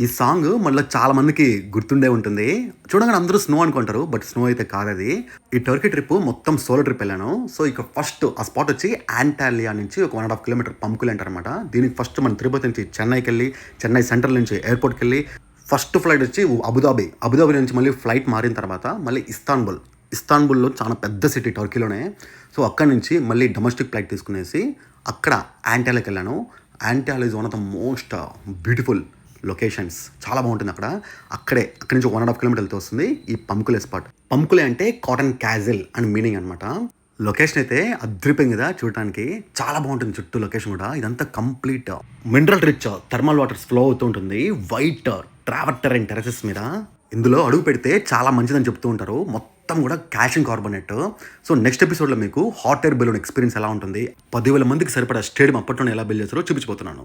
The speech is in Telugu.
ఈ సాంగ్ మళ్ళీ చాలా మందికి గుర్తుండే ఉంటుంది. చూడంగానే అందరూ స్నో అనుకుంటారు. బట్ స్నో అయితే కాదది. ఈ టర్కీ ట్రిప్ మొత్తం సోలో ట్రిప్ వెళ్ళాను. సో ఇక ఫస్ట్ ఆ స్పాట్ వచ్చి యాంటాలియా నుంచి ఒక 1.5 కిలోమీటర్ పంకులు అంటారనమాట. దీనికి ఫస్ట్ మనం తిరుపతి నుంచి చెన్నైకెళ్ళి, చెన్నై సెంట్రల్ నుంచి ఎయిర్పోర్ట్‌కెళ్ళి ఫస్ట్ ఫ్లైట్ వచ్చి అబుదాబి. అబుదాబి నుంచి మళ్ళీ ఫ్లైట్ మారిన తర్వాత మళ్ళీ ఇస్తాన్బుల్. ఇస్తాన్బుల్‌లో చాలా పెద్ద సిటీ టర్కీలోనే. సో అక్కడి నుంచి మళ్ళీ డొమెస్టిక్ ఫ్లైట్ తీసుకునేసి అక్కడ యాంటాలియాకెళ్ళాను. Antalya is one of the most beautiful locations. చాలా బాగుంటుంది అక్కడ. అక్కడి నుంచి ఒక 1.5 కిలోమీటర్ వెళ్తే వస్తుంది ఈ పంకులే స్పాట్. పంకులే అంటే కాటన్ క్యాజిల్ అని మీనింగ్ అనమాట. లొకేషన్ అయితే అద్రిపోయింది కదా చూడటానికి. చాలా బాగుంటుంది చుట్టూ లొకేషన్ కూడా. ఇదంతా complete mineral rich thermal waters flow అవుతూ ఉంటుంది. వైట్ ట్రావర్టరైన్ టెరసెస్ మీద. ఇందులో అడుగు పెడితే చాలా మంచిదని చెప్తూ ఉంటారు. మొత్తం కూడా కాల్షియం కార్బోనేట్. సో నెక్స్ట్ ఎపిసోడ్లో మీకు హాట్ ఎయిర్ బెలూన్ ఎక్స్పీరియన్స్ ఎలా ఉంటుంది, 10,000 మందికి సరిపడా స్టేడియం అప్పట్లోనే ఎలా బిల్డ్ చేస్తారో చూపించబోతున్నాను.